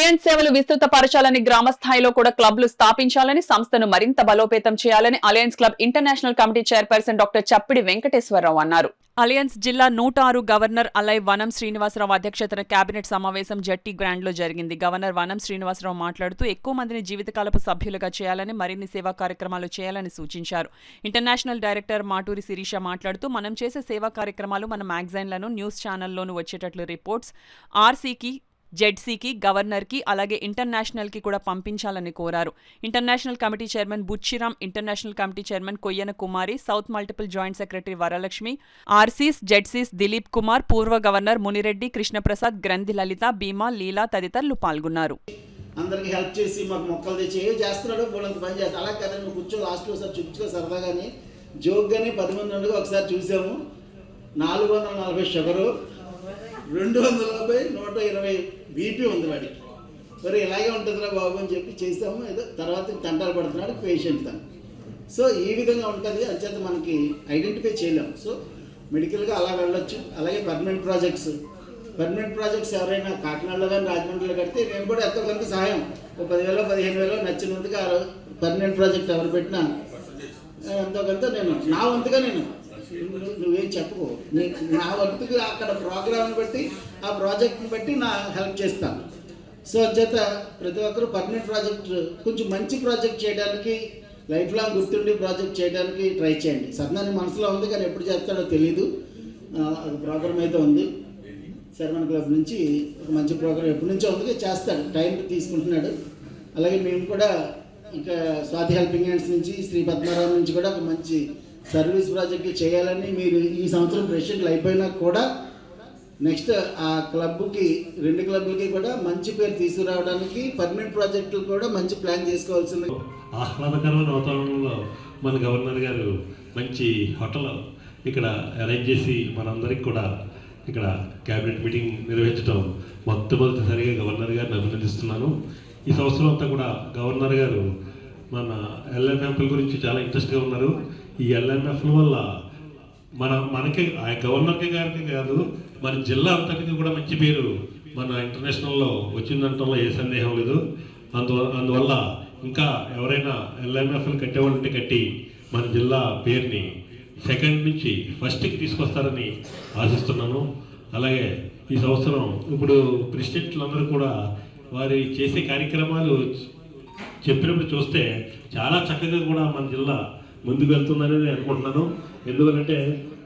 Alliance సేవలు విస్తృత పరచాలని, గ్రామ స్థాయిలో కూడా క్లబ్లు స్థాపించాలని, సంస్థను మరింత బలోపేతం చేయాలని alliance club international committee chairperson doctor Chappidi Venkateswara Rao అన్నారు. అలయన్స్ జిల్లా 106 గవర్నర్ అలై వనం శ్రీనివాసరావు అధ్యక్షతన కేబినెట్ సమావేశం జట్టి గ్రాండ్ లో జరిగింది. గవర్నర్ వనం శ్రీనివాసరావు మాట్లాడుతూ ఎక్కువ మందిని జీవితకాలపు సభ్యులుగా చేయాలని, మరిన్ని సేవా కార్యక్రమాలు చేయాలని సూచించారు. ఇంటర్నేషనల్ డైరెక్టర్ మాటూరి శిరీష మాట్లాడుతూ మనం చేసే సేవా కార్యక్రమాలు మన మ్యాగజైన్లను, న్యూస్ ఛానల్లోనూ వచ్చేటట్లు రిపోర్ట్స్ ఆర్సీకి, జెడ్సీకి, గవర్నర్కి అలాగే ఇంటర్నేషనల్కి కూడా పంపించాలని కోరారు. International committee chairman Buchiram, international committee chairman Koyyana Kumari, south multiple joint secretary Varalakshmi, RCs, ZCs Dilip Kumar, పూర్వ గవర్నర్ మునిరెడ్డి, కృష్ణప్రసాద్, గ్రంథి లలిత, భీమా, లీలా తదితరులు పాల్గొన్నారు. అందరికి హెల్ప్ చేసి మాకు మొక్కలు తెచ్చి ఏం చేస్తున్నాడో పోలంత పని చేస్తాను. అలా కదా నువ్వు కూర్చో, లాస్ట్లో ఒకసారి చూపించుకో సరదాగానే జోక్గానే 10 మంది ఉండగా ఒకసారి చూసాము. 440 షుగరు, 250 120 బీపీ ఉంది వాడికి. మరి ఇలాగే ఉంటుందిరా బాబు అని చెప్పి చేస్తాము. ఏదో తర్వాత తంటాలు పడుతున్నాడు పేషెంట్ తను. సో ఈ విధంగా ఉంటుంది. అంచేత మనకి ఐడెంటిఫై చేయలేము. సో మెడికల్గా అలా వెళ్ళొచ్చు. అలాగే పర్మనెంట్ ప్రాజెక్ట్స్ ఎవరైనా కాకినాడలో కానీ రాజమండ్రిలో కడితే నేను కూడా ఎంతో కొంత సహాయం, ఒక 10,000 15,000 నచ్చినందుగా పర్మనెంట్ ప్రాజెక్ట్ ఎవరు పెట్టినా ఎంతో కొంత నేను నా వంతుగా నువ్వేం చెప్పుకో, నా వంతుగా అక్కడ ప్రోగ్రామ్ని బట్టి ఆ ప్రాజెక్ట్ని బట్టి నా హెల్ప్ చేస్తాను. సో అంచేత ప్రతి ఒక్కరూ పర్మనెంట్ ప్రాజెక్ట్, కొంచెం మంచి ప్రాజెక్ట్ చేయడానికి, లైఫ్ లాంగ్ గుర్తుండి ప్రాజెక్ట్ చేయడానికి ట్రై చేయండి. సర్నాని మనసులో ఉంది కానీ ఎప్పుడు చేస్తాడో తెలీదు. ప్రోగ్రామ్ అయితే ఉంది. శర్మన్ క్లబ్ నుంచి ఒక మంచి ప్రోగ్రామ్ ఎప్పటి నుంచో ఉంది, చేస్తాడు, టైం తీసుకుంటున్నాడు. అలాగే మేము కూడా ఇంకా స్వాతి హెల్పింగ్ హ్యాండ్స్ నుంచి, శ్రీ పద్మారావు నుంచి కూడా ఒక మంచి సర్వీస్ ప్రాజెక్టులు చేయాలని, మీరు ఈ సంవత్సరం ప్రెసిడెంట్లు అయిపోయినా కూడా నెక్స్ట్ ఆ క్లబ్కి, 2 క్లబ్లకి కూడా మంచి పేరు తీసుకురావడానికి పర్మనెంట్ ప్రాజెక్టులు కూడా మంచి ప్లాన్ చేసుకోవాల్సింది. ఆహ్లాదకరమైన వాతావరణంలో మన గవర్నర్ గారు మంచి హోటల్ ఇక్కడ అరేంజ్ చేసి మనందరికి కూడా ఇక్కడ క్యాబినెట్ మీటింగ్ నిర్వహించడం మొట్టమొదటిసారిగా గవర్నర్ గారిని అభినందిస్తున్నాను. ఈ సంవత్సరం అంతా కూడా గవర్నర్ గారు మన ఎల్ఎంఎఫ్ల గురించి చాలా ఇంట్రెస్ట్గా ఉన్నారు. ఈ ఎల్ఎంఎఫ్ల వల్ల మనకి గవర్నర్ గారికి కాదు, మన జిల్లా అంతటికి కూడా మంచి పేరు మన ఇంటర్నేషనల్లో వచ్చిందంటంలో ఏ సందేహం లేదు. అందువల్ల ఇంకా ఎవరైనా ఎల్ఎంఎఫ్లు కట్టేవాళ్ళంటే కట్టి మన జిల్లా పేరుని 2nd నుంచి 1స్ట్కి తీసుకొస్తారని ఆశిస్తున్నాను. అలాగే ఈ సంవత్సరం ఇప్పుడు ప్రెసిడెంట్లందరూ కూడా వారి చేసే కార్యక్రమాలు చెప్పినప్పుడు చూస్తే చాలా చక్కగా కూడా మన జిల్లా ముందుకు వెళ్తుందని అనుకుంటున్నాను. ఎందుకంటే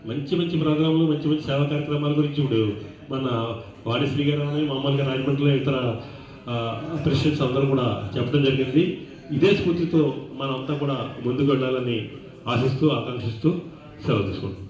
మంచి ప్రోగ్రాంలు, మంచి సేవా కార్యక్రమాల గురించి ఇప్పుడు మన వాణిశ్రీ గారు అని, మామూలుగా రాజమండ్రిలో ఇతర ప్రెసిడెంట్స్ అందరూ కూడా చెప్పడం జరిగింది. ఇదే స్ఫూర్తితో మనంతా కూడా ముందుకు వెళ్ళాలని ఆశిస్తూ, ఆకాంక్షిస్తూ సెలవు తీసుకుంటాం.